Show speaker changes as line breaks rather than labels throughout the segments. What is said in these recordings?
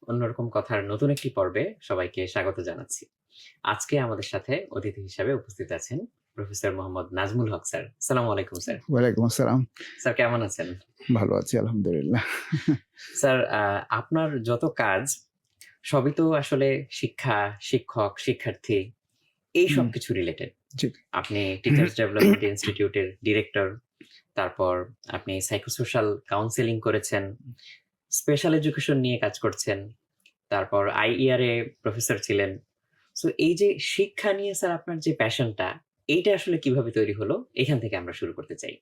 অন্যরকম কথার নতুন একটি পর্বে সবাইকে স্বাগত জানাচ্ছি। আজকে আমাদের সাথে অতিথি হিসাবে উপস্থিত আছেন প্রফেসর মোহাম্মদ নাজমুল হক স্যার। আসসালামু আলাইকুম স্যার।
ওয়ালাইকুম আসসালাম।
স্যার কেমন আছেন?
ভালো আছি আলহামদুলিল্লাহ।
স্যার আপনার যত কাজ সবই তো আসলে শিক্ষা, শিক্ষক, শিক্ষার্থী এই
হুম,
সবকিছু রিলেটেড।
জি।
আপনি টিচার্স ডেভেলপমেন্ট ইনস্টিটিউটের ডিরেক্টর, তারপর আপনি সাইকোসোশ্যাল কাউন্সেলিং করেছেন, স্পেশাল এডুকেশন নিয়ে কাজ করছেন। তারপর আইইআর এ প্রফেসর ছিলেন। সো এই যে শিক্ষা নিয়ে স্যার আপনার যে প্যাশনটা, এইটা আসলে কিভাবে তৈরি হলো? এখান থেকে আমরা শুরু করতে চাই।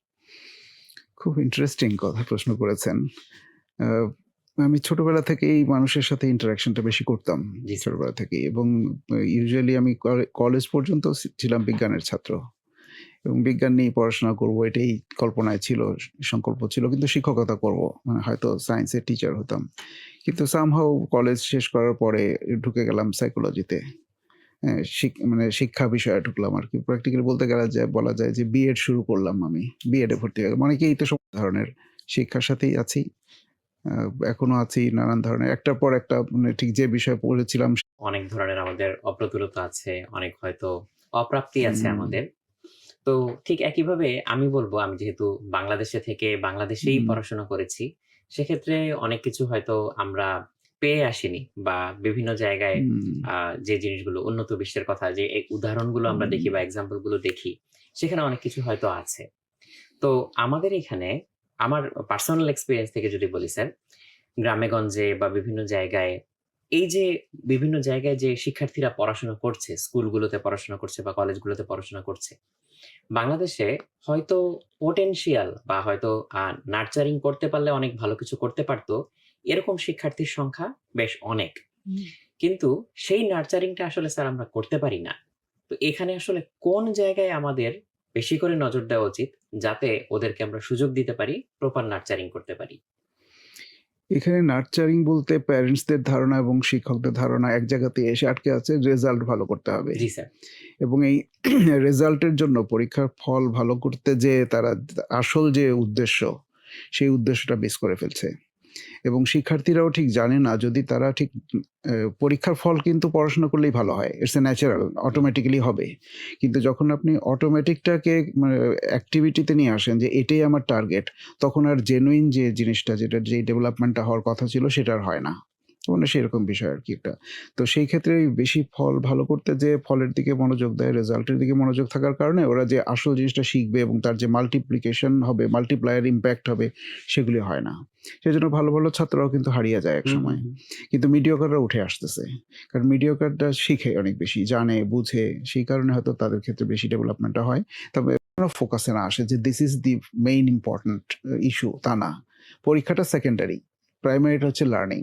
খুব ইন্টারেস্টিং কথা প্রশ্ন করেছেন। আ আমি ছোটবেলা থেকেই মানুষের সাথে ইন্টারেকশনটা বেশি করতাম।
জি স্যার।
ছোটবেলা থেকেই এবং ইউজুয়ালি আমি কলেজ পর্যন্ত ছিলাম বিজ্ঞানের ছাত্র এবং বিজ্ঞান নিয়েই পড়াশোনা করব এটাই কল্পনায় ছিল, সংকল্প ছিল। কিন্তু শিক্ষকতা করব। মানে হয়তো সায়েন্সের টিচার হতাম। কিন্তু সামহাউ কলেজ শেষ করার পরে ঢুকে গেলাম সাইকোলজিতে। হ্যাঁ, মানে শিক্ষা বিষয়ে ঢুকলাম আরকি। প্র্যাকটিক্যালি বলতে গেলে বলা যায় যে বিএড শুরু করলাম আমি। বিএড এ ভর্তি হয়ে গেলাম। অনেকেই তো সব ধরনের শিক্ষার সাথেই আছি। আ এখনো আছি নানান ধরনের। একটার পর একটা মানে ঠিক যে বিষয়ে পড়েছিলাম
অনেক ধরনের আমাদের অপ্রতুলতা আছে, অনেক হয়তো অপ্রাপ্তি আছে
হুম,
আমাদের। তো ঠিক একইভাবে আমি বলব আমি যেহেতু বাংলাদেশে থেকে বাংলাদেশেই
হুম,
পড়াশোনা করেছি, সেক্ষেত্রে অনেক কিছু হয়তো আমরা পেয়ে আসিনি বা বিভিন্ন জায়গায়
হুম,
আ যে জিনিসগুলো উন্নত বিশ্বের কথা যে উদাহরণগুলো আমরা
হুম,
দেখি বা এক্সাম্পল গুলো দেখি, সেখানে অনেক কিছু হয়তো আছে। তো আমাদের এখানে আমার পার্সোনাল এক্সপেরিয়েন্স থেকে যদি বলি স্যার, গ্রামে-গঞ্জে বা বিভিন্ন জায়গায় এই যে বিভিন্ন জায়গায় যে শিক্ষার্থীরা পড়াশোনা করছে, স্কুলগুলোতে পড়াশোনা করছে বা কলেজগুলোতে পড়াশোনা করছে। বাংলাদেশে হয়তো পোটেনশিয়াল বা হয়তো আ নার্চারিং করতে পারলে অনেক ভালো কিছু করতে পারত। এরকম শিক্ষার্থীর সংখ্যা বেশ অনেক।
হুম।
কিন্তু সেই নার্চারিংটা আসলে স্যার আমরা করতে পারি না। তো এখানে আসলে কোন জায়গায় আমাদের বেশি করে নজর দেওয়া উচিত, যাতে ওদেরকে আমরা সুযোগ দিতে পারি, প্রপার নার্চারিং করতে পারি?
এখানে নার্চারিং বলতে প্যারেন্টসদের ধারণা এবং শিক্ষকদের ধারণা এক জায়গাতে এসে আটকে আছে রেজাল্ট ভালো করতে হবে।
জি স্যার।
এবং এই রেজাল্টের জন্য পরীক্ষার ফল ভালো করতে যেয়ে তারা আসল যে উদ্দেশ্য, সেই উদ্দেশ্যটা মিস করে ফেলছে। এবং শিক্ষার্থীরাও ঠিক জানে না যদি তারা ঠিক পরীক্ষার ফল কিন্তু পড়াশোনা করলেই ভালো হয়। It's a natural
hmm,
automatically হবে। কিন্তু যখন আপনি অটোমেটিকটাকে মানে অ্যাক্টিভিটিতে নিয়ে আসেন যে এটাই আমার টার্গেট, তখন আর জেনুইন যে জিনিসটা যেটা যেই ডেভেলপমেন্টটা হওয়ার কথা ছিল সেটা আর হয় না। মানে সেরকম বিষয় আরকি একটা। তো সেই ক্ষেত্রে ওই বেশি ফল ভালো করতে যেয়ে ফলের দিকে মনোযোগ দেয়, রেজাল্টের দিকে মনোযোগ থাকার কারণে ওরা যে আসল জিনিসটা শিখবে এবং তার যে মাল্টিপ্লিকেশন হবে, মাল্টিপ্লায়ার ইমপ্যাক্ট হবে সেগুলি হয় না। সেজন্য ভালো, ভালো ছাত্ররাও কিন্তু হারিয়ে যায়
হুম, হুম,
একসময়।
হুম।
কিন্তু মিডিওকাররা উঠে আসতেছে। কারণ মিডিওকাররা শিখে অনেক বেশি, জানে, বুঝে। সেই কারণে হয়তো তাদের ক্ষেত্রে বেশি ডেভেলপমেন্টটা হয়। তবে ফোকাসে না আসে যে this is the main important issue তা না। পরীক্ষাটা সেকেন্ডারি। প্রাইমারিটা হচ্ছে লার্নিং।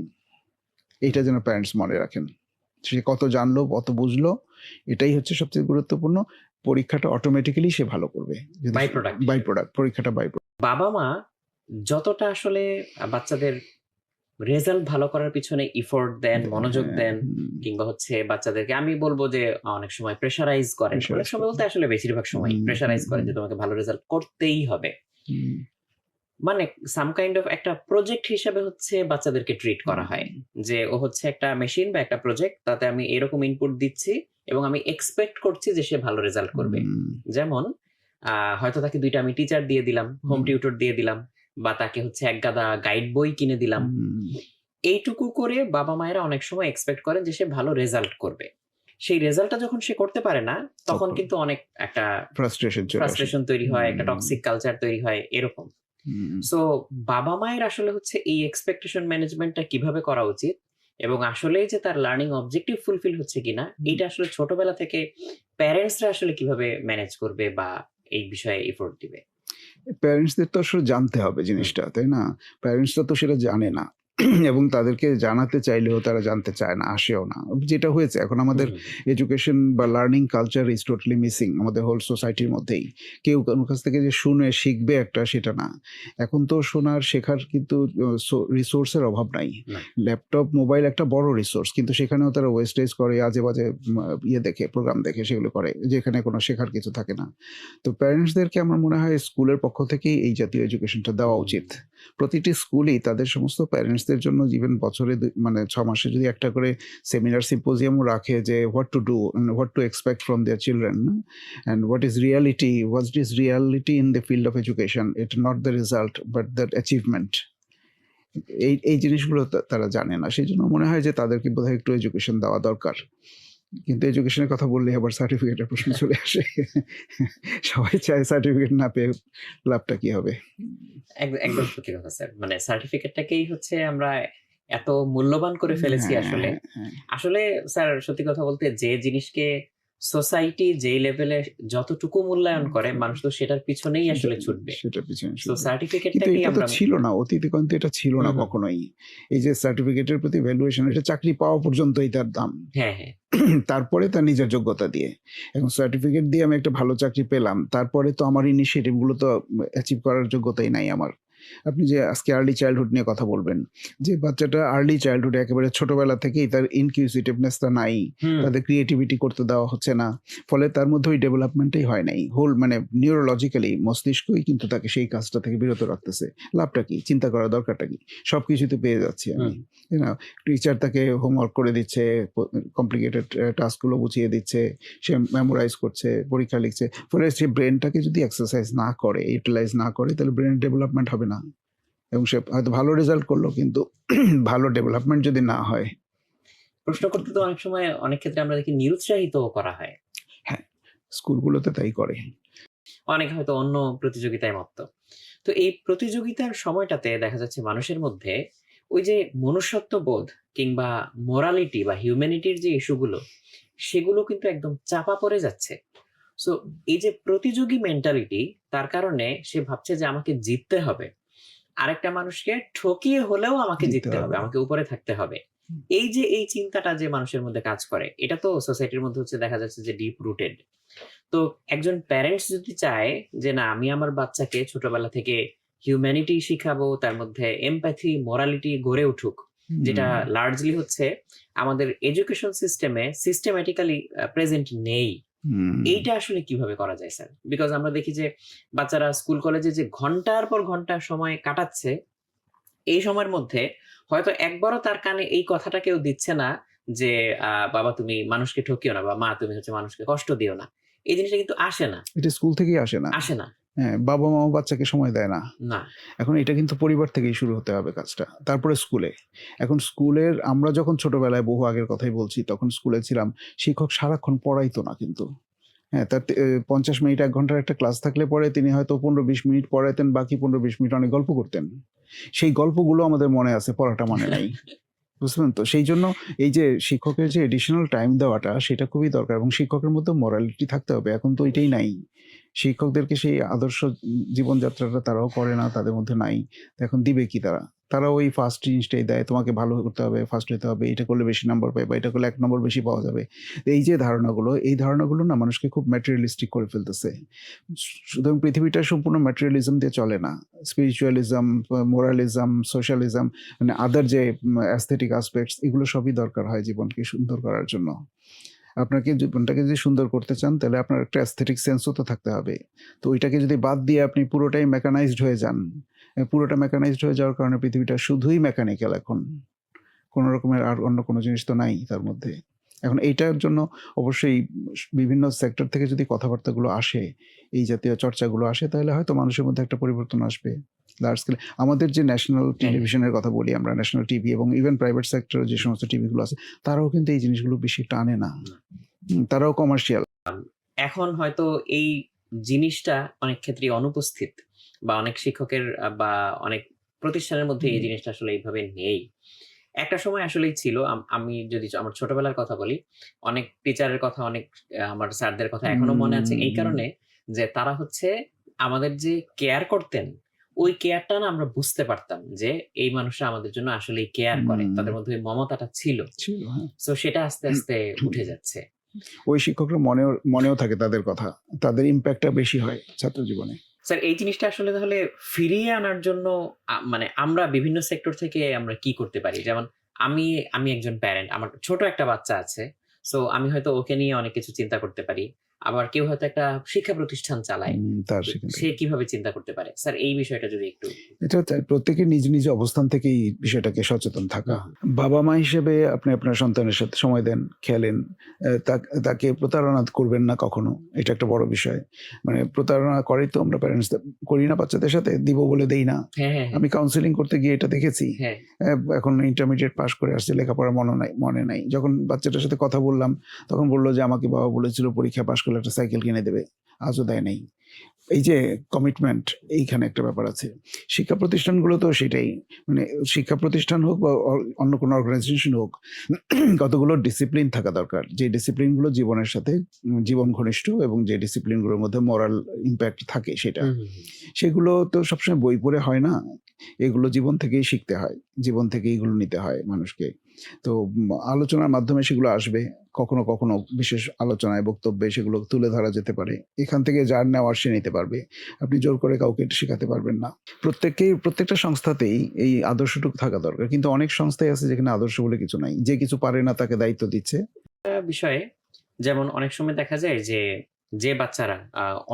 এইটা যেন প্যারেন্টস মনে রাখেন। সে কত জানলো, কত বুঝলো এটাই হচ্ছে সবচেয়ে গুরুত্বপূর্ণ। পরীক্ষাটা অটোমেটিক্যালি সে ভালো করবে। যদি
বাই প্রোডাক্ট
বাই
হিসেবে।
প্রোডাক্ট পরীক্ষাটা বাই প্রোডাক্ট।
বাবা-মা যতটা আসলে বাচ্চাদের রেজাল্ট ভালো করার পিছনে এফোর্ট দেন, মনোযোগ
হ্যাঁ,
দেন
হুম,
কিংবা হচ্ছে বাচ্চাদেরকে আমি বলব যে অনেক সময় প্রেশারাইজ করেন। অনেক
প্রেশারাইজ
সময়
করে।
বলতে আসলে বেশিরভাগ সময়ই
হুম, হুম,
প্রেশারাইজ করেন
হুম,
যে তোমাকে ভালো রেজাল্ট করতেই হবে।
হুম,
মানে সাম কাইন্ড অফ একটা প্রজেক্ট হিসেবে হচ্ছে বাচ্চাদেরকে ট্রিট করা হয়।
হুম,
যে ও হচ্ছে একটা মেশিন বা একটা প্রজেক্ট তাতে আমি এরকম ইনপুট দিচ্ছি এবং আমি এক্সপেক্ট করছি যে সে ভালো রেজাল্ট করবে।
হুম,
যেমন হয়তো তাকে ২ টা আমি টিচার দিয়ে দিলাম, হোম
হুম,
টিউটর দিয়ে দিলাম বা তাকে হচ্ছে একগাদা গাইড বই কিনে দিলাম।
হুম,
এইটুকু করে বাবা-মায়েরা অনেক সময় এক্সপেক্ট করেন যে সে ভালো রেজাল্ট করবে। সেই রেজাল্টটা যখন সে করতে পারে না, তখন
তখন
কিন্তু অনেক একটা
ফ্রাস্ট্রেশন চলে আসে।
ফ্রাস্ট্রেশন তৈরি হয়, একটা
হুম,
টক্সিক কালচার তৈরি হয় এরকম।
হুম।
সো বাবা-মায়ের আসলে হচ্ছে এই এক্সপেকটেশন ম্যানেজমেন্টটা কিভাবে করা উচিত এবং আসলেই যে তার লার্নিং অবজেক্টিভ ফুলফিল হচ্ছে কিনা,
হুম।
এইটা আসলে ছোটবেলা থেকে প্যারেন্টসরা আসলে কিভাবে ম্যানেজ করবে বা এই বিষয়ে এফোর্ট দিবে?
প্যারেন্টসদের তো আসলে জানতে হবে
হুম,
জিনিসটা, তাই না? প্যারেন্টসরা তো সেটা জানে না। এবং তাদেরকে জানাতে চাইলেও তারা জানতে চায় না, আসেও না। যেটা হয়েছে এখন
হুম,
আমাদের
হুম, হুম।
এডুকেশন বা লার্নিং কালচার ইস টোটালি মিসিং আমাদের হোল সোসাইটির মধ্যেই। কেউ কারো কাছ থেকে যে শুনে শিখবে একটা সেটা না। এখন তো শোনার শেখার কিন্তু রিসোর্স এর অভাব নাই।
না।
ল্যাপটপ, মোবাইল একটা বড় রিসোর্স। কিন্তু সেখানেও তারা ওয়েস্টেজ করে আজে-বাজে ইয়ে দেখে, প্রোগ্রাম দেখে সেগুলো করে। যেখানে কোনো শেখার কিছু থাকে না। তো প্যারেন্টসদেরকে আমার মনে হয় স্কুলের পক্ষ থেকেই এই জাতীয় এডুকেশনটা দেওয়া
হুম,
উচিত। প্রতিটি স্কুলই তাদের সমস্ত প্যারেন্টসদের প্যারেন্টসদের জন্য ইভেন বছরে মানে 6 মাসে যদি একটা করে সেমিনার সিম্পোজিয়ামও রাখে যে what to do, what to expect from their children, and what is reality in the field of education, it not the result but the achievement. এই জিনিসগুলো তারা জানে না, সেই জন্য মনে হয় যে তাদেরকে বোধহয় একটু এডুকেশন দেওয়া দরকার। কিন্তু এডুকেশনের কথা বললে আবার সার্টিফিকেটের প্রশ্ন চলে আসে। সবাই চায় সার্টিফিকেট না পেয়ে লাভটা কি হবে।
একদম সত্যি কথা স্যার, মানে সার্টিফিকেটটাকেই হচ্ছে আমরা এত মূল্যবান করে ফেলেছি আসলে। আসলে স্যার সত্যি কথা বলতে যে জিনিসকে সোসাইটি যেই লেভেলে যতটুকু মূল্যায়ন করে মানুষ তো সেটার পিছনেই আসলে ছুটবে।
সেটার পিছনে
তো
কিন্তু
সার্টিফিকেটটাকেই
এটা তো
আমরা
ছিল না, অতীতে কিন্তু এটা ছিল না কখনোই। এই যে সার্টিফিকেটের প্রতি ভ্যালুয়েশন, এটা চাকরি পাওয়া পর্যন্তই তার দাম।
হ্যাঁ হ্যাঁ
তারপরে তার নিজের যোগ্যতা দিয়ে, এখন সার্টিফিকেট দিয়ে আমি একটা ভালো চাকরি পেলাম, তারপরে তো আমার ইনিশিয়েটিভ গুলো তো অ্যাচিভ করার যোগ্যতাই নাই আমার। আপনি যে আজকে আর্লি চাইল্ডহুড নিয়ে কথা বলবেন, যে বাচ্চাটা আর্লি চাইল্ডহুড একেবারে ছোটবেলা থেকেই তার ইনকিউজিটিভনেসটা নাই, তাদের ক্রিয়েটিভিটি করতে দেওয়া হচ্ছে না, ফলে তার মধ্যে ওই ডেভেলপমেন্টই হয় নাই। হোল মানে নিউরোলজিক্যালি মস্তিষ্কই কিন্তু তাকে সেই কাজটা থেকে বিরত রাখতেছে। লাভটা কি, চিন্তা করার দরকারটা কি, সব কিছুতে পেয়ে যাচ্ছি আমি। টিচার তাকে হোমওয়ার্ক করে দিচ্ছে, কমপ্লিকেটেড টাস্কগুলো বুঝিয়ে দিচ্ছে, সে মেমোরাইজ করছে, পরীক্ষা লিখছে, ফলে সে ব্রেনটাকে যদি এক্সারসাইজ না করে, ইউটিলাইজ না করে, তাহলে ব্রেনের ডেভেলপমেন্ট হবে না, এবং সে হয়তো ভালো রেজাল্ট করলো কিন্তু ভালো ডেভেলপমেন্ট যদি না হয়।
প্রশ্ন করতে তো অনেক সময় অনেক ক্ষেত্রে আমরা দেখি নিরুৎসাহিত করা হয়।
হ্যাঁ, স্কুলগুলোতে তাই করে।
অনেক হয়তো অন্য প্রতিযোগিতায় মত্ত। তো এই প্রতিযোগিতার সময়টাতে দেখা যাচ্ছে মানুষের মধ্যে ওই যে মনুষ্যত্ব বোধ কিংবা মোরালিটি বা হিউম্যানিটির যে ইস্যুগুলো সেগুলো কিন্তু একদম চাপা পড়ে যাচ্ছে। সো এই যে প্রতিযোগী মেন্টালিটি, তার কারণে সে ভাবছে যে আমাকে জিততে হবে, আরেকটা মানুষকে ঠকিয়ে হলেও আমাকে জিততে হবে, আমাকে উপরে থাকতে হবে। এই যে এই চিন্তাটা যে মানুষের মধ্যে কাজ করে, এটা তো সোসাইটির মধ্যে হচ্ছে দেখা যাচ্ছে যে ডিপ রুটেড। তো একজন প্যারেন্টস যদি চায় যে না আমি আমার বাচ্চাকে ছোটবেলা থেকে হিউম্যানিটি শিখাবো, তার মধ্যে এমপ্যাথি মোরালিটি গড়ে উঠুক, যেটা লার্জলি হচ্ছে আমাদের এডুকেশন সিস্টেমে সিস্টেম্যাটিক্যালি প্রেজেন্ট নেই, এইটা আসলে কিভাবে করা যায় স্যার? বিকজ আমরা দেখি যে বাচ্চারা স্কুল কলেজে যে ঘন্টার পর ঘন্টা সময় কাটাচ্ছে, এই সময়ের মধ্যে হয়তো একবারও তার কানে এই কথাটা কেউ দিচ্ছে না যে বাবা তুমি মানুষকে ঠকিও না, বা মা তুমি হচ্ছে মানুষকে কষ্ট দিও না। এই জিনিসটা কিন্তু আসে না,
এটা স্কুল থেকেই আসে না।
আসে না।
হ্যাঁ, বাবা মা বাচ্চাকে সময় দেয় না।
না।
এখন এটা কিন্তু পরিবার থেকেই শুরু হতে হবে কাজটা, তারপরে স্কুলে। এখন স্কুলের, আমরা যখন ছোটবেলায় বহু আগের কথাই বলছি, তখন স্কুলে ছিলাম, শিক্ষক সারাক্ষণ পড়াইতো না কিন্তু। হ্যাঁ, তার 50 মিনিট 1 ঘন্টার একটা ক্লাস থাকলে পরে তিনি হয়তো 15-20 মিনিট পড়াইতেন, বাকি 15-20 মিনিট অনেক গল্প করতেন। সেই গল্পগুলো আমাদের মনে আছে, পড়াটা মনে নাই। বুঝলেন তো? সেই জন্য এই যে শিক্ষকের যে এডিশনাল টাইম দেওয়াটা, সেটা খুবই দরকার, এবং শিক্ষকের মধ্যে মোরালিটি থাকতে হবে। এখন তো এটাই নাই। শিক্ষকদেরকে সেই আদর্শ জীবনযাত্রাটা তারাও করে না, তাদের মধ্যে নাই। তো এখন দিবে কি তারা? তারা ওই ফার্স্ট জিনিসটাই দেয়, তোমাকে ভালো করতে হবে, ফার্স্ট হতে হবে, এটা করলে বেশি নাম্বার পাবে, এটা করলে 1 নম্বর বেশি পাওয়া যাবে। এই যে ধারণাগুলো, এই ধারণাগুলো না মানুষকে খুব ম্যাটেরিয়ালিস্টিক করে ফেলতেছে। সুতরাং পৃথিবীটা সম্পূর্ণ ম্যাটেরিয়ালিজম দিয়ে চলে না। স্পিরিচুয়ালিজম, মোরালিজম, সোশ্যালিজম, মানে আদার যে অ্যাস্থেটিক অ্যাসপেক্টস, এগুলো সবই দরকার হয় জীবনকে সুন্দর করার জন্য। আপনাকে জীবনটাকে যদি সুন্দর করতে চান, তাহলে আপনার একটা অ্যাস্থেটিক সেন্সও তো থাকতে হবে। তো ওইটাকে যদি বাদ দিয়ে আপনি পুরোটাই মেকানাইজড হয়ে যান, পুরোটা মেকানাইজড হয়ে যাওয়ার কারণে পৃথিবীটা শুধুই মেকানিক্যাল এখন। কোনো রকমের আর অন্য কোনো জিনিস তো নাই তার মধ্যে। এখন এইটার জন্য অবশ্যই বিভিন্ন সেক্টর থেকে যদি কথাবার্তাগুলো আসে, এই জাতীয় চর্চাগুলো আসে, তাহলে হয়তো মানুষের মধ্যে একটা পরিবর্তন আসবে লার্জ স্কেলে। আমাদের যে ন্যাশনাল টেলিভিশনের কথা বলি আমরা, ন্যাশনাল টিভি এবং ইভেন প্রাইভেট সেক্টরে যে সমস্ত টিভিগুলো আছে, তারাও কিন্তু এই জিনিসগুলো বেশি টানে না। তারাও কমার্শিয়াল।
এখন হয়তো এই জিনিসটা অনেক ক্ষেত্রেই অনুপস্থিত, বা অনেক শিক্ষকের বা অনেক প্রতিষ্ঠানের মধ্যে এই জিনিসটা আসলে এইভাবে নেই। একটা সময় আসলেই ছিল, আমি যদি আমার ছোটবেলার কথা বলি, অনেক টিচারের কথা, অনেক আমার স্যারদের কথা এখনো মনে আছে, এই কারণে যে তারা হচ্ছে আমাদের যে কেয়ার করতেন, ওই কেয়ারটা না আমরা বুঝতে পারতাম যে এই মানুষরা আমাদের জন্য আসলেই কেয়ার করে, তাদের মধ্যে ওই মমতাটা ছিল।
হ্যাঁ।
সো সেটা আস্তে আস্তে উঠে যাচ্ছে।
ওই শিক্ষকরা মনেও থাকে তাদের কথা, তাদের ইম্প্যাক্টটা বেশি হয় ছাত্র জীবনে।
স্যার এই জিনিসটা আসলে তাহলে ফিরিয়ে আনার জন্য মানে আমরা বিভিন্ন সেক্টর থেকে আমরা কি করতে পারি? যেমন আমি আমি একজন প্যারেন্ট, আমার ছোট একটা বাচ্চা আছে। সো আমি হয়তো ওকে নিয়ে অনেক কিছু চিন্তা করতে পারি। আবার কেউ হয়তো একটা শিক্ষা প্রতিষ্ঠান চালায়,
তার
তো
সেখান
সে
থেকে
কিভাবে চিন্তা করতে পারে? স্যার এই বিষয়টা যদি একটু
এটা প্রত্যেকের নিজ নিজ অবস্থান থেকেই বিষয়টাকে সচেতন থাকা। বাবা মা হিসেবে আপনি আপনার সন্তানের সাথে সময় দেন, খেলেন, তাকে প্রতারণা করবেন না কখনো। এটা একটা বড় বিষয়। মানে প্রতারণা করেই তো আমরা প্যারেন্টস করি না বাচ্চাদের সাথে, দিব বলে দেই না।
হ্যাঁ, হ্যাঁ, হ্যাঁ,
আমি কাউন্সেলিং করতে গিয়ে এটা দেখেছি।
হ্যাঁ,
এখন ইন্টারমিডিয়েট পাস করে আসছে, লেখাপড়া মনে নাই। যখন বাচ্চাটার সাথে কথা বললাম, তখন বলল যে আমাকে বাবা বলেছিল পরীক্ষা পাস করলে একটা সাইকেল কিনে দেবে। আজও দেয় নাই। এই যে কমিটমেন্ট, এইখানে একটা ব্যাপার আছে। শিক্ষা প্রতিষ্ঠানগুলোতেও সেটাই। মানে শিক্ষা প্রতিষ্ঠান হোক বা অন্য কোনো অর্গানাইজেশন হোক, কতগুলো ডিসিপ্লিন থাকা দরকার। যে ডিসিপ্লিনগুলো জীবনের সাথে জীবন ঘনিষ্ঠ এবং যে ডিসিপ্লিনগুলোর মধ্যে মোরাল ইমপ্যাক্ট থাকে সেটা।
হুম, হুম, হুম।
সেগুলো তো সবসময় বই পড়ে হয় না। এগুলো জীবন থেকেই শিখতে হয়। জীবন থেকেই এগুলো নিতে হয় মানুষকে। তো আলোচনার মাধ্যমে সেগুলো আসবে। কখনো, কখনো বিশেষ আলোচনায়, বক্তব্যে সেগুলো তুলে ধরা যেতে পারে। এখান থেকে যার নেওয়ার সে নিতে পারবে। আপনি জোর করে কাউকে এটা শেখাতে পারবেন না। প্রত্যেকটা সংস্থাতেই এই আদর্শটুকু থাকা দরকার। কিন্তু অনেক সংস্থাই আছে যেখানে আদর্শ বলে কিছু নাই। যে কিছু পারে না তাকে দায়িত্ব দিচ্ছে।
বিষয়ে যেমন অনেক সময় দেখা যায় যে, যে বাচ্চারা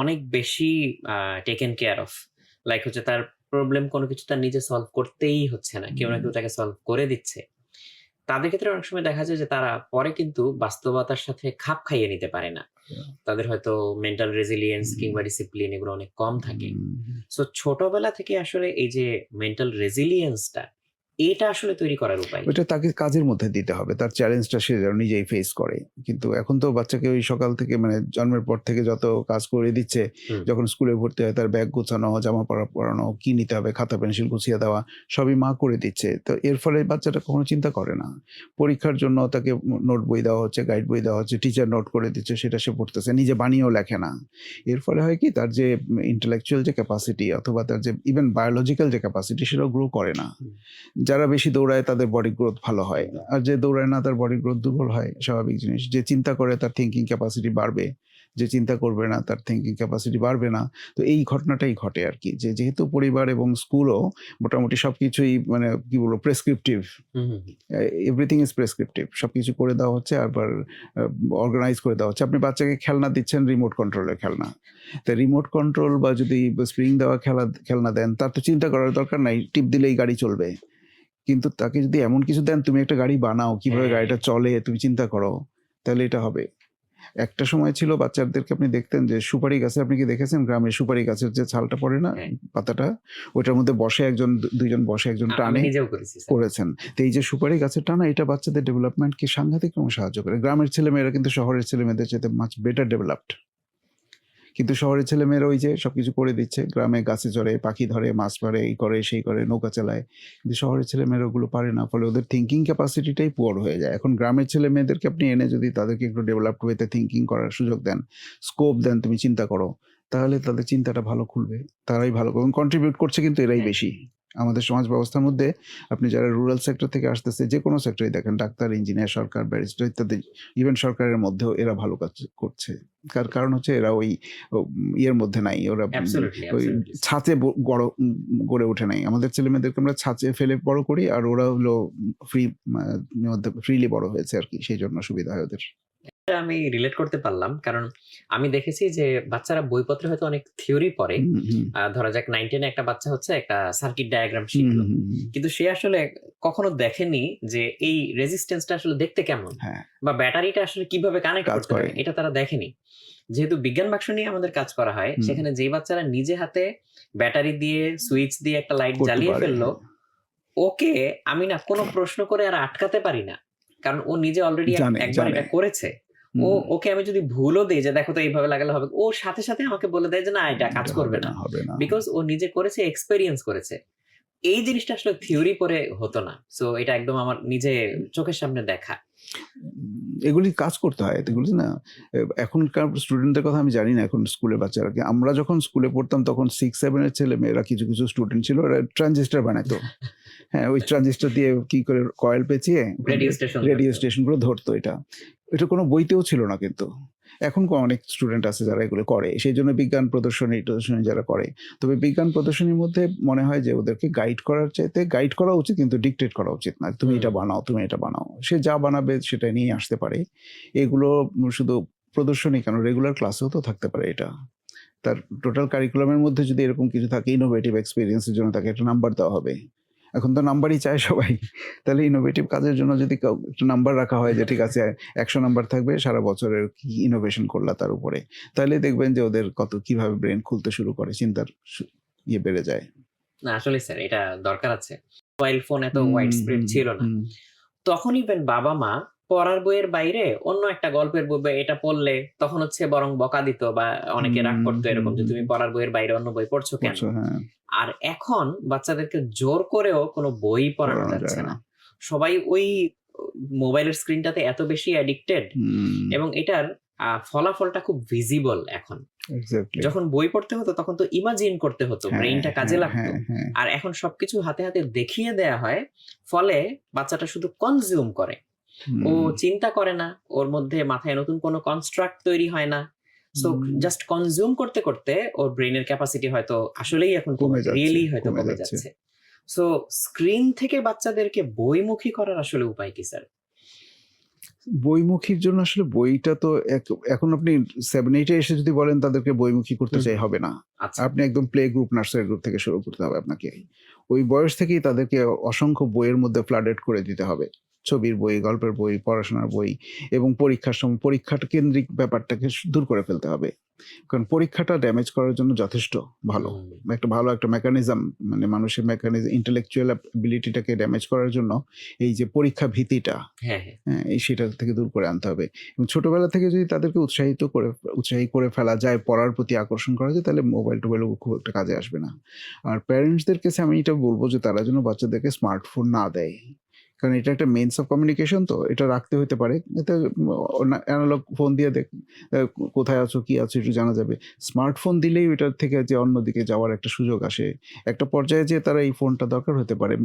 অনেক বেশি টেকেন কেয়ার অফ, লাইক হচ্ছে তার প্রবলেম কোনো কিছু তার নিজে সলভ করতেই হচ্ছে না। কেউ না কেউ তাকে সলভ করে দিচ্ছে। তাদের ক্ষেত্রে অনেক সময় দেখা যায় যে তারা পরে কিন্তু বাস্তবতার সাথে খাপ খাইয়ে নিতে পারে না। তাদের হয়তো মেন্টাল রেজিলিয়েন্স কিংবা ডিসিপ্লিন এগুলো অনেক কম থাকে। সো ছোটবেলা থেকে আসলে এই যে মেন্টাল রেজিলিয়েন্সটা, এটা আসলে তৈরি করার উপায় কি?
ওইটা তাকে কাজের মধ্যে দিতে হবে। তার চ্যালেঞ্জটা সে যেন নিজেই ফেস করে। কিন্তু এখন তো বাচ্চাকে ওই সকাল থেকে মানে জন্মের পর থেকে যত কাজ করে দিচ্ছে,
হুম,
যখন স্কুলে ভর্তি হয় তার ব্যাগ গোছানো, জামা পরানো, কি নিতে হবে, খাতা পেন্সিল গুছিয়ে দেওয়া, সবই মা করে দিচ্ছে। তো এর ফলে বাচ্চাটা কখনো চিন্তা করে না। পরীক্ষার জন্য তাকে নোট বই দেওয়া হচ্ছে, গাইড বই দেওয়া হচ্ছে, টিচার নোট করে দিচ্ছে, সেটা সে পড়তেছে। নিজে বানিয়েও লেখে না। এর ফলে হয় কি, তার যে ইন্টেলেকচুয়াল যে ক্যাপাসিটি অথবা তার যে ইভেন বায়োলজিক্যাল যে ক্যাপাসিটি সেটাও গ্রো করে না।
হুম।
যারা বেশি দৌড়ায় তাদের বডি গ্রোথ ভালো হয়, আর যে দৌড়ায় না তার বডি গ্রোথ দুর্বল হয়, স্বাভাবিক জিনিস। যে চিন্তা করে তার থিঙ্কিং ক্যাপাসিটি বাড়বে, যে চিন্তা করবে না তার থিঙ্কিং ক্যাপাসিটি বাড়বে না। তো এই ঘটনাটাই ঘটে আর কি, যে যেহেতু পরিবার এবং স্কুলও মোটামুটি সবকিছুই মানে কি বলবো prescriptive,
hmm, hmm, hmm.
Everything is prescriptive. সবকিছু করে দেওয়া হচ্ছে, আবার অর্গানাইজ করে দেওয়া হচ্ছে। আপনি বাচ্চাকে খেলনা দিচ্ছেন, রিমোট কন্ট্রোলের খেলনা। তা রিমোট কন্ট্রোল বা যদি স্প্রিং দেওয়া খেলনা দেন, তার তো চিন্তা করার দরকার নাই, টিপ দিলেই গাড়ি চলবে। কিন্তু তাকে যদি এমন কিছু দেন, তুমি একটা গাড়ি বানাও, কিভাবে
হ্যাঁ,
গাড়িটা চলে তুমি চিন্তা করো, তাহলে এটা হবে। একটা সময় ছিল বাচ্চাদেরকে আপনি দেখতেন যে সুপারি গাছে, আপনি কি দেখেছেন গ্রামে সুপারি গাছের যে ছালটা পড়ে না,
হ্যাঁ।
পাতাটা, ওইটার মধ্যে বসে একজন দুইজন বসে একজন
আমি
টানে,
নিজেও করেছি স্যার।
করেছেন। তো এই যে সুপারি গাছের টানা, এটা বাচ্চাদের ডেভেলপমেন্টকে সাংঘাতিক রকম সাহায্য করে। গ্রামের ছেলেমেয়েরা কিন্তু শহরের ছেলেমেয়েদের চাইতে মাচ বেটার ডেভেলপড। কিন্তু শহরের ছেলেমেয়েরা ওই যে সবকিছু করে দিচ্ছে, গ্রামে গাছে চড়ে, পাখি ধরে, মাছ ধরে, এই করে সেই করে, নৌকা চালায়। কিন্তু শহরের ছেলেমেয়েরা ওগুলো পারে না, ফলে ওদের থিঙ্কিং ক্যাপাসিটিটাই পুয়ার হয়ে যায়। এখন গ্রামের ছেলেমেয়েদেরকে আপনি এনে যদি তাদেরকে একটু ডেভেলপড ওয়েতে থিঙ্কিং করার সুযোগ দেন, স্কোপ দেন, তুমি চিন্তা করো, তাহলে তাদের চিন্তাটা ভালো খুলবে, তারাই ভালো এবং কন্ট্রিবিউট করছে কিন্তু এরাই
হ্যাঁ।
বেশি। আমাদের সমাজ ব্যবস্থার মধ্যে আপনি যারা রুরাল সেক্টর থেকে আসতেছে, যে কোনো সেক্টরে দেখেন, ডাক্তার, ইঞ্জিনিয়ার, সরকার, ব্যারিস্টার ইত্যাদি, ইভেন সরকারের মধ্যেও এরা ভালো কাজ করছে। কারণ হচ্ছে এরা ওই ইয়ের মধ্যে নাই, ওরা
অ্যাবসোলিউটলি,
ওই
অ্যাবসোলিউটলি স্যার।
ছাঁচে গড়ে ওঠে নাই। আমাদের ছেলেমেয়েদেরকে আমরা ছাঁচে ফেলে বড় করি, আর ওরা হলো ফ্রি মধ্যে ফ্রিলি বড় হয়েছে আর কি, সেই জন্য সুবিধা হয় ওদের।
এটা আমি রিলেট করতে পারলাম। কারণ আমি দেখেছি যে বাচ্চারা বইপত্রে হয়তো অনেক থিওরি পড়ে।
হুম, হুম,
ধরা যাক 9, 10 এ একটা বাচ্চা হচ্ছে একটা সার্কিট ডায়াগ্রাম
হুম,
শিখলো।
হুম, হুম।
কিন্তু সে আসলে কখনো দেখেনি যে এই রেজিস্ট্যান্সটা আসলে দেখতে কেমন?
হ্যাঁ,
বা ব্যাটারিটা আসলে কিভাবে কানেক্ট
কাজ
করতে
করে।
হয়? এটা তারা দেখেনি। যেহেতু বিজ্ঞান বাক্স নিয়ে আমাদের কাজ করা হয়,
হুম,
সেখানে যেই বাচ্চারা নিজে হাতে ব্যাটারি দিয়ে, সুইচ দিয়ে একটা লাইট
করতে
জ্বালিয়ে
পারে।
ফেললো,
হ্যাঁ,
ওকে আমি না কোনো প্রশ্ন করে আর আটকাতে পারি না। কারণ ও নিজে অলরেডি
জানে,
একবার
জানে।
এটা করেছে।
হুম,
ওকে আমি যদি ভুলও দেই যে দেখো তো এইভাবে লাগালে হবে, ও সাথে, সাথে আমাকে বলে দেয় যে না এটা কাজ
এটা
করবে
হবে
না।
না, হবে না।
বিকজ ও নিজে করেছে, এক্সপেরিয়েন্স করেছে। এই জিনিসটা আসলে থিওরি পড়ে হতো না। সো এটা একদম আমার নিজে চোখের সামনে দেখা।
এগুলি কাজ করতে হয়। এগুলি না এখনকার স্টুডেন্টদের কথা আমি জানি না, এখন স্কুলের বাচ্চারা কি। আমরা যখন স্কুলে পড়তাম তখন 6-7 এর ছেলেমেয়েরা, কিছু, কিছু স্টুডেন্ট ছিল, ওরা ট্রানজিস্টর বানাইতো। হ্যাঁ, ওই ট্রানজিস্টর দিয়ে কি করে কয়েল পেঁচিয়ে ওখান
রেডিও
থেকে
স্টেশন
রেডিও
ধরতো।
স্টেশনগুলো ধরতো এটা। এটা কোনো বইতেও ছিল না কিন্তু। এখন অনেক স্টুডেন্ট আছে যারা এগুলো করে। সেইজন্য বিজ্ঞান প্রদর্শনী যারা করে। তবে বিজ্ঞান প্রদর্শনীর মধ্যে মনে হয় যে ওদেরকে গাইড করার চাইতে, গাইড করা উচিত কিন্তু ডিক্টেট করা উচিত না। তুমি
হুম।
এটা বানাও, তুমি এটা বানাও। সে যা বানাবে সেটা নিয়ে আসতে পারে। এগুলো শুধু প্রদর্শনী কেন, রেগুলার ক্লাসেও তো থাকতে পারে এটা। তার টোটাল কারিকুলামের মধ্যে যদি এরকম কিছু থাকে, ইনোভেটিভ এক্সপেরিয়েন্সের জন্য তাকে একটা নাম্বার দেওয়া হবে। এখন তো নাম্বারই চায় সবাই। তাহলে ইনোভেটিভ কাজের জন্য যদি একটা নাম্বার রাখা হয় যে ঠিক আছে 100 নাম্বার থাকবে সারা বছরের কি ইনোভেশন করলা তার উপরে, তাহলে দেখবেন যে ওদের কিভাবে ব্রেন খুলতে শুরু করে, চিন্তার ইয়ে বেড়ে যায়।
না আসলে স্যার এটা দরকার আছে। মোবাইল ফোন এত ওয়াইড স্প্রেড ছিল না। তখন ইভেন বাবা-মা পড়ার বইয়ের বাইরে অন্য একটা গল্পের বই বা এটা পড়লে তখন হচ্ছে বরং বকা দিত বা অনেকে রাগ করতো এরকম যে তুমি পড়ার বইয়ের বাইরে অন্য বই পড়ছো কেন?
হ্যাঁ,
আর এখন বাচ্চাদেরকে জোর করেও কোনো বই পড়ানো
পড়ানো
যাচ্ছে
যায়
না।
না।
সবাই ওই মোবাইলের স্ক্রিনটাতে এত বেশি অ্যাডিক্টেড এবং এটার ফলাফলটা খুব ভিজিবল এখন।
এক্স্যাক্টলি।
যখন বই পড়তে হতো তখন তো ইমাজিন করতে হতো,
হ্যাঁ,
ব্রেইনটা কাজে
হ্যাঁ,
লাগতো।
হ্যাঁ, হ্যাঁ।
আর এখন সবকিছু হাতে হাতে দেখিয়ে দেয়া হয়, ফলে বাচ্চাটা শুধু কনজিউম করে, ও চিন্তা করে না, ওর মধ্যে মাথায় নতুন কোনো কনস্ট্রাক্ট তৈরি হয় না। সো জাস্ট কনজিউম করতে করতে ওর ব্রেইনের ক্যাপাসিটি হয়তো আসলেই এখন
কমে যাচ্ছে,
রিয়েলি হয়তো
কমে
কমে
যাচ্ছে।
যাচ্ছে। সো স্ক্রিন থেকে বাচ্চাদেরকে বইমুখী করার আসলে উপায় কি স্যার?
বইমুখীর জন্য আসলে বইটা তো এখন আপনি 7-8 এ এসে যদি বলেন তাদেরকে বইমুখী করতে চাই, হবে না।
আচ্ছা।
আপনি একদম প্লে গ্রুপ, নার্সারি গ্রুপ থেকে শুরু করতে হবে আপনাকে। ওই বয়স থেকেই তাদেরকে অসংখ্য বইয়ের মধ্যে ফ্লাডেড করে দিতে হবে। ছবির বই, গল্পের বই, পড়াশোনার বই এবং পরীক্ষার সময় পরীক্ষাটা কেন্দ্রিক ব্যাপারটাকে দূর করে ফেলতে হবে। কারণ পরীক্ষাটা ড্যামেজ করার জন্য যথেষ্ট ভালো। ভালো একটা মেকানিজম, মানে মানুষের ইন্টেলেকচুয়াল অ্যাবিলিটিটাকে ড্যামেজ করার জন্য এই যে পরীক্ষা ভীতিটা,
হ্যাঁ, হ্যাঁ।
হ্যাঁ, সেটা থেকে দূর করে আনতে হবে। এবং ছোটবেলা থেকে যদি তাদেরকে উৎসাহী করে ফেলা যায়, পড়ার প্রতি আকর্ষণ করা যায়, তাহলে মোবাইল-টোবাইলও খুব একটা কাজে আসবে না। আর প্যারেন্টসদের কাছে আমি এটা বলব যে তারা যেন বাচ্চাদেরকে স্মার্টফোন না দেয়। কারণ এটা একটা মিনস অফ কমিউনিকেশন, তো এটা রাখতে হতে পারে। এতে অ্যানালগ ফোন দিয়ে কোথায় আছো, কি আছো একটু জানা যাবে। স্মার্টফোন দিলেই ওইটার থেকে যে অন্যদিকে যাওয়ার একটা সুযোগ আসে। একটা পর্যায়ে যেয়ে তারা এই ফোনটা দরকার হতে পারে।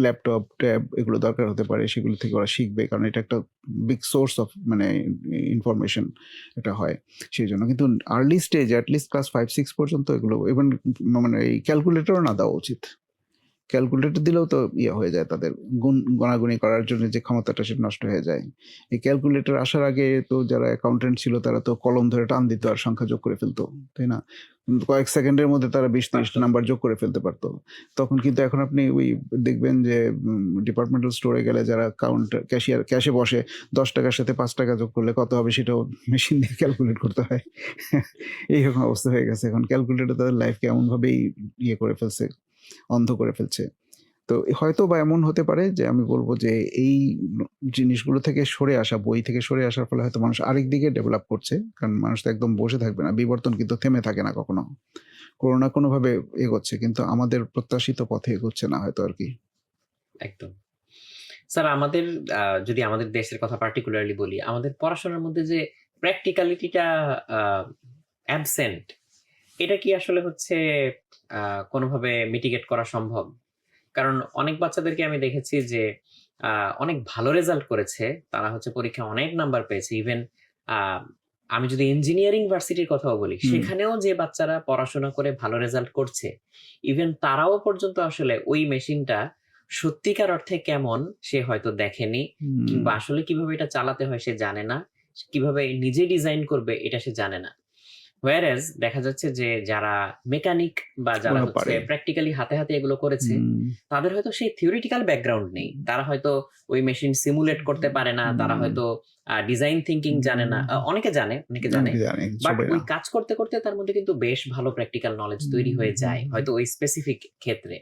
ল্যাপটপ, ট্যাব এগুলো দরকার হতে পারে। সেগুলো থেকে ওরা শিখবে। কারণ এটা একটা বিগ সোর্স অফ ইনফরমেশন এটা হয়। সেজন্য কিন্তু আর্লি স্টেজে এট লিস্ট ক্লাস 5-6 পর্যন্ত এগুলো, ইভেন মানে এই ক্যালকুলেটরও না দেওয়া উচিত। ক্যালকুলেটর দিলেও তো হয়ে যায় তাদের, গোনাগুনি করার জন্য যে ক্ষমতাটা সেটা নষ্ট হয়ে যায়। এই ক্যালকুলেটর আসার আগে তো যারা অ্যাকাউন্টেন্ট ছিল তারা তো কলম ধরে টান দিত আর সংখ্যা যোগ করে ফেলতো, তাই না? কয়েক সেকেন্ডের মধ্যে তারা 20-30টা নাম্বার যোগ করে ফেলতে পারতো। তখন কিন্তু এখন আপনি ওই দেখবেন যে ডিপার্টমেন্টাল স্টোরে গেলে যারা ক্যাশে বসে, ৳10 সাথে ৳5 যোগ করলে কত হবে সেটাও মেশিন দিয়ে ক্যালকুলেট করতে হয়। এইরকম অবস্থা হয়ে গেছে এখন। ক্যালকুলেটর তাদের লাইফকে এমনভাবেই করে ফেলছে, অন্ধ করে ফেলছে। তো হয়তোবা এমন হতে পারে যে আমি বলব যে এই জিনিসগুলো থেকে সরে আসা, বই থেকে সরে আসার ফলে হয়তো মানুষ আরেক দিকে ডেভেলপ করছে। কারণ মানুষ তো একদম বসে থাকবে না। বিবর্তন কিন্তু থেমে থাকে না কখনো। কোনো না কোনোভাবে এগোচ্ছে। কিন্তু আমাদের প্রত্যাশিত পথে এগোচ্ছে না হয়তো আরকি।
একদম। স্যার আমাদের যদি আমাদের দেশের কথা পার্টিকুলারলি বলি, আমাদের পড়াশোনার মধ্যে যে প্র্যাকটিক্যালিটিটা আ অ্যাবসেন্ট, এটা কি আসলে হচ্ছে আ কোনোভাবে মিটিগেট করা সম্ভব? কারণ অনেক বাচ্চাদেরকে আমি দেখেছি যে আ অনেক ভালো রেজাল্ট করেছে। তারা হচ্ছে পরীক্ষায় অনেক নাম্বার পেয়েছে। ইভেন আ আমি যদি ইঞ্জিনিয়ারিং ভার্সিটির কথাও বলি, সেখানেও যে বাচ্চারা পড়াশোনা করে ভালো রেজাল্ট করছে, ইভেন তারাও পর্যন্ত আসলে ওই মেশিনটা সত্যিকার অর্থে কেমন সে হয়তো দেখেনি, কিংবা আসলে কিভাবে এটা চালাতে হয় সে জানে না। কিভাবে নিজে ডিজাইন করবে এটা সে জানে না। whereas দেখা যাচ্ছে যে যারা মেকানিক বা যারা
ওরা
হচ্ছে
পারে।
প্র্যাকটিক্যালি হাতে হাতে এগুলো করেছে, তাদের হয়তো সেই থিওরিটিক্যাল ব্যাকগ্রাউন্ড নেই। তারা হয়তো ওই মেশিন সিমুলেট করতে পারে না। তারা হয়তো ডিজাইন থিংকিং জানে না। অনেকে জানে, অনেকে জানে।
অনেকে জানে,
বাট
সবাই
ওই
না।
কাজ করতে করতে তার মধ্যে কিন্তু বেশ ভালো প্র্যাকটিক্যাল নলেজ তৈরি হয়ে যায়। হয়তো ওই স্পেসিফিক ক্ষেত্রে।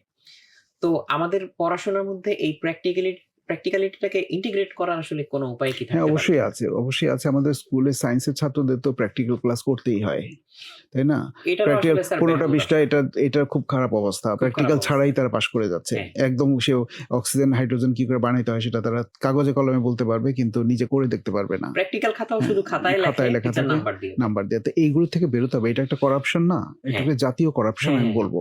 তো আমাদের পড়াশোনার মধ্যে এই প্র্যাকটিক্যালিটিটাকে ইন্টিগ্রেট করার আসলে কোনো উপায় কি
হ্যাঁ,
থাকতে পারে?
অবশ্যই আছে, অবশ্যই আছে। আমাদের স্কুলে সায়েন্সের ছাত্রদের তো প্র্যাকটিক্যাল ক্লাস করতেই হয়। তাই না?
এটারও
প্র্যাকটিক্যাল
আসলে স্যার
১৫টা
ব্যাহত
২০টা, এটা খুব খারাপ অবস্থা।
খুব খারাপ
প্র্যাকটিক্যাল
অবস্থা।
ছাড়াই তারা পাস করে যাচ্ছে।
হ্যাঁ।
একদম সে অক্সিজেন, হাইড্রোজেন কি করে বানাইতে হয় সেটা তারা কাগজে কলমে বলতে পারবে কিন্তু নিজে করে দেখতে পারবে না।
প্র্যাকটিক্যাল খাতাও
হ্যাঁ,
শুধু খাতায় লেখে,
খাতায় লেখা
টিচার
থাকে,
নাম্বার দিয়ে দেয়।
নাম্বার দেয়া। তো এইগুলো থেকে বেরোতে হবে। এটা একটা করাপশন না? এটা
হ্যাঁ।
একটা জাতীয় করাপশন
হ্যাঁ,
আমি
হ্যাঁ,
বলব।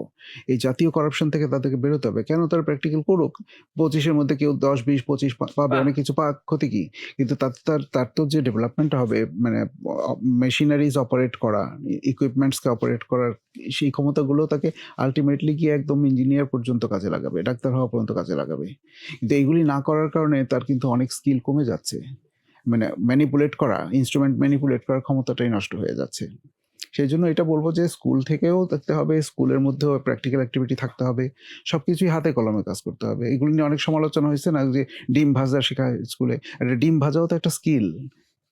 এই জাতীয় করাপশন থেকে তাদেরকে বেরোতে হবে। কেন তারা প্র্যাকটিক্যাল করুক। ২৫ এর মধ্যে কেউ ১০, ২০, ২৫ পাবে,
বাহ!
অনেক কিছু পাক, ক্ষতি কি? কিন্তু তার তো যে ডেভেলপমেন্টটা হবে, মানে মেশিনারিজ অপারেট করা, ইকুইপমেন্টস কে অপারেট করার সেই ক্ষমতাগুলো তাকে আল্টিমেটলি গিয়ে একদম ইঞ্জিনিয়ার পর্যন্ত কাজে লাগাবে। ডাক্তার হওয়া পর্যন্ত কাজে লাগাবে। কিন্তু এইগুলি না করার কারণে তার কিন্তু অনেক স্কিল কমে যাচ্ছে। মানে ম্যানিপুলেট করা, ইনস্ট্রুমেন্ট ম্যানিপুলেট করার ক্ষমতাটাই নষ্ট হয়ে যাচ্ছে। সেই জন্য এটা বলবো যে স্কুল থেকেও দেখতে হবে, স্কুলের মধ্যেও প্র্যাকটিক্যাল অ্যাক্টিভিটি থাকতে হবে, সবকিছুই হাতে কলমে কাজ করতে হবে। এগুলো নিয়ে অনেক সমালোচনা হয়েছে না, যে ডিম ভাজা শেখায় স্কুলে, একটা ডিম ভাজাও তো একটা স্কিল।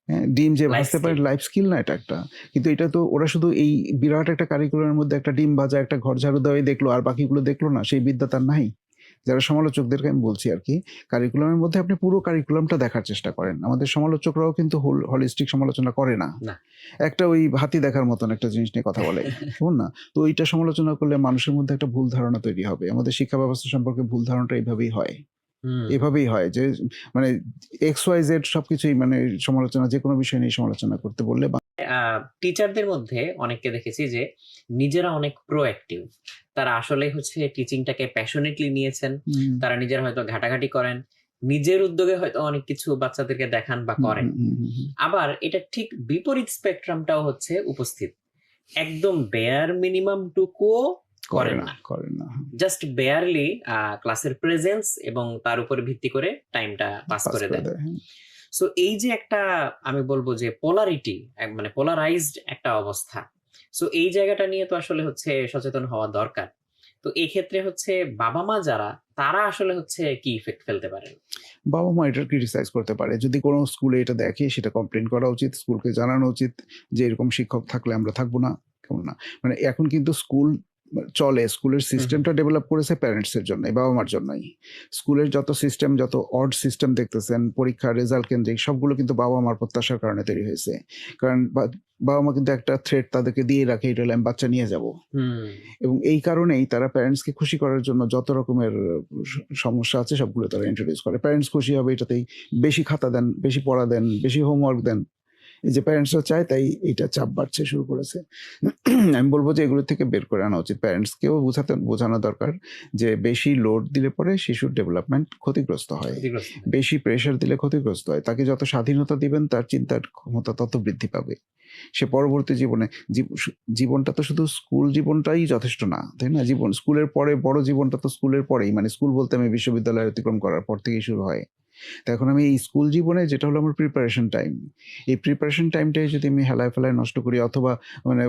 হ্যাঁ, ডিম যে
লাইফ
ভাজতে পারে
স্কিল।
লাইফ স্কিল না এটা একটা। কিন্তু এটা তো ওরা শুধু এই বিরাট একটা কারিকুলামের মধ্যে একটা ডিম ভাজা, একটা ঘর ঝাড়ু দেওয়াই দেখলো, আর বাকিগুলো দেখলো না, সেই বিদ্যা তার নাই। যারা সমালোচকদেরকে আমি বলছি আরকি, কারিকুলামের মধ্যে আপনি পুরো কারিকুলামটা দেখার চেষ্টা করেন। আমাদের সমালোচকরাও কিন্তু হলিস্টিক সমালোচনা করে না।
না।
একটা ওই হাতি দেখার মতন একটা জিনিস নিয়ে কথা বলে, কেমন না? তো ওইটা সমালোচনা করলে মানুষের মধ্যে একটা ভুল ধারণা তৈরি হবে। আমাদের শিক্ষা ব্যবস্থা সম্পর্কে ভুল ধারণাটা এভাবেই হয়।
হুম।
এভাবেই হয় যে মানে XYZ সবকিছুই মানে সমালোচনা, যেকোনো বিষয় নিয়ে সমালোচনা করতে বললে
টিচারদের মধ্যে অনেককে দেখেছি যে নিজেরা অনেক প্রোঅ্যাক্টিভ। তারা আসলেই হচ্ছে টিচিংটাকে প্যাশনেটলি নিয়েছেন।
হুম,
তারা নিজেরা হয়তো ঘাটাঘাটি করেন। নিজের উদ্যোগে হয়তো অনেক কিছু বাচ্চাদেরকে দেখান বা
হুম,
করেন।
হুম, হুম, হুম।
আবার এটা ঠিক বিপরীত স্পেকট্রামটাও হচ্ছে উপস্থিত। একদম বেয়ার মিনিমাম টুকুও
করে
করেন
না,
না।
করে না।
জাস্ট বেয়ারলি ক্লাসের প্রেজেন্স এবং তার উপরে ভিত্তি করে টাইমটা পাস
পাস
করে
করে
দেন।
দেয়। হ্যাঁ।
সো এই যে একটা, আমি বলবো যে পোলারিটি, মানে পোলারাইজড একটা অবস্থা। সো এই জায়গাটা নিয়ে তো আসলে হচ্ছে সচেতন হওয়া দরকার। তো এই ক্ষেত্রে হচ্ছে বাবা-মা যারা, তারা আসলে হচ্ছে কি ইফেক্ট ফেলতে পারেন?
বাবা-মা এটা ক্রিটিসাইজ করতে পারে। যদি কোনো স্কুলে এটা দেখে সেটা কমপ্লেইন করা উচিত। স্কুলকে জানানো উচিত যে এরকম শিক্ষক থাকলে আমরা থাকবো না। কেমন না? মানে এখন কিন্তু স্কুল চলে, স্কুলের
হুম, হুম।
সিস্টেমটা ডেভেলপ করেছে প্যারেন্টস এর জন্যই, বাবা-মার জন্যই। স্কুলের যত সিস্টেম, যত অড সিস্টেম দেখতেছেন, পরীক্ষা, রেজাল্ট কেন্দ্রিক, সবগুলো কিন্তু বাবা-মার প্রত্যাশার কারণে তৈরি হয়েছে। কারণ বাবা-মা কিন্তু একটা থ্রেট তাদেরকে দিয়ে রাখে, এটা হলো আমি বাচ্চা নিয়ে যাবো।
হুম।
এবং এই কারণেই তারা প্যারেন্টসকে খুশি করার জন্য যত রকমের সমস্যা আছে সবগুলো তারা ইন্ট্রোডিউস করে। প্যারেন্টস খুশি হবে এটাতেই, বেশি খাতা দেন, বেশি পড়া দেন, বেশি হোমওয়ার্ক দেন। এই যে প্যারেন্টসরা চায়, তাই এইটা চাপ বাড়তে শুরু করেছে। আমি বলব যে এগুলো থেকে বের করে আনা উচিত। প্যারেন্টসকেও বোঝানো দরকার যে বেশি লোড দিলে পরে শিশুর ডেভেলপমেন্ট ক্ষতিগ্রস্ত হয়।
ক্ষতিগ্রস্ত হয়।
বেশি প্রেশার দিলে ক্ষতিগ্রস্ত হয়। তাকে যত স্বাধীনতা দিবেন তার চিন্তার ক্ষমতা তত বৃদ্ধি পাবে। সে পরবর্তী জীবনে জীবনটা তো শুধু স্কুল জীবনটাই যথেষ্ট না, তাই না? স্কুলের পরে বড় জীবনটা তো স্কুলের পরেই, মানে স্কুল বলতে আমি বিশ্ববিদ্যালয় অতিক্রম করার পর থেকেই শুরু হয়। তো এখন আমি এই স্কুল জীবনে যেটা হলো আমার প্রিপারেশন টাইম, এই প্রিপারেশন টাইমটাই যদি আমি হেলায় ফেলায় নষ্ট করি, অথবা মানে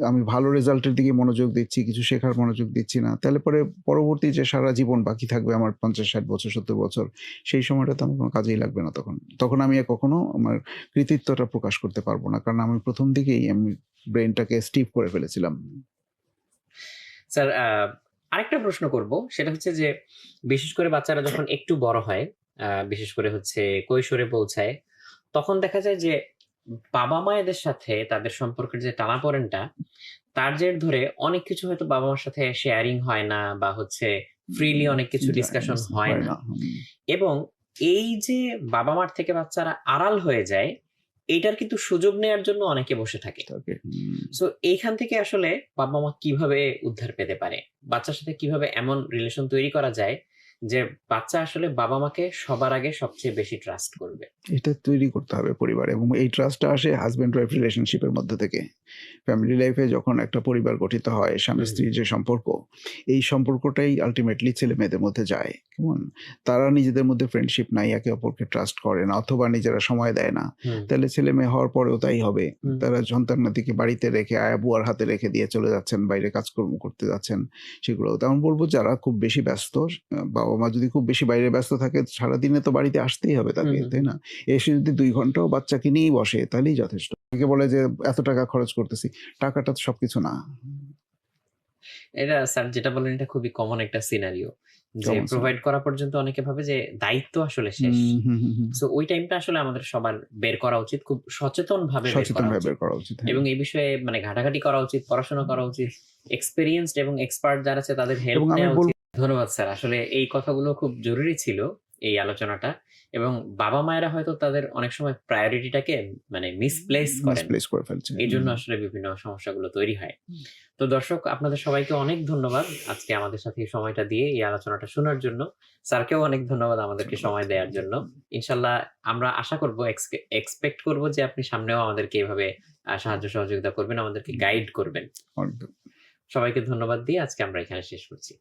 আমি ভালো রেজাল্টের দিকে মনোযোগ দিচ্ছি, কিছু শেখার মনোযোগ দিচ্ছি না, তাহলে পরে পরবর্তী যে সারা জীবন বাকি থাকবে আমার 50-60 বছর, 70 বছর, সেই সময়টা তো আমার কোনো কাজেই লাগবে না তখন। তখন আমি আর কখনো আমার কৃতিত্বটা প্রকাশ করতে পারব না। কারণ আমি ১ম দিকেই আমি ব্রেইনটাকে স্টিফ করে ফেলেছিলাম।
স্যার, আরেকটা প্রশ্ন করব। সেটা হচ্ছে যে বিশেষ করে বাচ্চারা যখন একটু বড় হয়, বিশেষ করে হচ্ছে কৈশোরে পৌঁছায়, তখন দেখা যায় যে বাবা-মায়েদের সাথে তাদের সম্পর্কের যে টানাপোড়েনটা, তার জের ধরে অনেক কিছু হয়তো বাবা-মার সাথে শেয়ারিং হয় না, বা হচ্ছে ফ্রিলি অনেক কিছু ডিসকাশন হয়
হয়
না।
না। হুম।
এবং এই যে বাবা-মার থেকে বাচ্চারা আড়াল হয়ে যায়, এইটার কিন্তু সুযোগ নেয়ার জন্য অনেকে বসে থাকে।
তাকে হুম।
সো এইখান থেকে আসলে বাবা-মা কিভাবে উদ্ধার পেতে পারে? বাচ্চার সাথে কিভাবে এমন রিলেশন তৈরি করা যায় যে বাচ্চা আসলে বাবা-মাকে সবার আগে সবচেয়ে বেশি ট্রাস্ট করবে?
এটা তৈরি করতে হবে পরিবারে, এবং এই ট্রাস্টটা আসে হাসব্যান্ড ওয়াইফ রিলেশনশিপের মধ্য থেকে। ফ্যামিলি লাইফে যখন একটা পরিবার গঠিত হয়,
হুম,
স্বামী-স্ত্রীর যে সম্পর্ক, এই সম্পর্কটাই আল্টিমেটলি ছেলে-মেয়েদের মধ্যে যায়। কেমন? তারা নিজেদের মধ্যে ফ্রেন্ডশিপ নাই, একে অপরকে ট্রাস্ট করে না, অথবা নিজেরা সময় দেয় না।
হুম,
তাহলে ছেলে-মেয়ে হওয়ার পরেও তাই হবে।
হুম।
তারা সন্তান-নাতিকে বাড়িতে রেখে, আয়া-বুয়ার হাতে রেখে দিয়ে চলে যাচ্ছেন, বাইরে কাজকর্ম করতে যাচ্ছেন, সেগুলো। তো আমি বলব যারা খুব বেশি ব্যস্ত, বাবা-মা যদি খুব বেশি বাইরে ব্যস্ত থাকে, সারাদিনে তো বাড়িতে আসতেই হবে
হুম,
তাকে,
হুম,
তাই
হুম।
না? এসে যদি ২ ঘন্টাও বাচ্চাকে নিয়েই বসে তাহলেই যথেষ্ট। অনেকে বলে যে এত টাকা খরচ করতেছি। টাকাটা তো সবকিছু না।
এটা স্যার যেটা বললেন, এটা খুবই কমন একটা সিনারিও। যে
কেমন ছিল?
প্রোভাইড করা পর্যন্ত অনেকে ভাবে যে দায়িত্ব আসলে শেষ।
হুম, হুম, হুম, হুম।
সো ওই টাইমটা আসলে আমাদের সবার বের করা উচিত। খুব সচেতনভাবে বের করা
সচেতনভাবে
উচিত।
বের করা উচিত। হ্যাঁ।
এবং এই বিষয়ে মানে ঘাটাঘাটি করা উচিত, পড়াশোনা করা উচিত। এক্সপেরিয়েন্সড এবং এক্সপার্ট যারা আছে তাদের হেল্প
এবং আমি
নেওয়া
বলব
উচিত। ধন্যবাদ স্যার। আসলে এই কথাগুলো খুব জরুরি ছিল, এই আলোচনাটা। এবং বাবা-মায়েরা হয়তো তাদের অনেক সময় প্রায়োরিটিটাকে মানে মিসপ্লেস করেন।
মিসপ্লেস করে ফেলছে।
এজন্য
হুম।
আসলে বিভিন্ন সমস্যাগুলো তৈরি হয়। তো দর্শক, আপনাদের সবাইকে অনেক ধন্যবাদ আজকে আমাদের সাথে এই সময়টা দিয়ে এই আলোচনাটা শোনার জন্য। স্যারকেও অনেক ধন্যবাদ আমাদেরকে
ধন্যবাদ।
সময় দেয়ার জন্য। ইনশাআল্লাহ আমরা আশা করব, এক্সপেক্ট করব যে আপনি সামনেও আমাদেরকে এভাবে সাহায্য সহযোগিতা করবেন, আমাদেরকে গাইড করবেন।
অনেক
সবাইকে ধন্যবাদ দিয়ে আজকে আমরা এখানে শেষ করছি।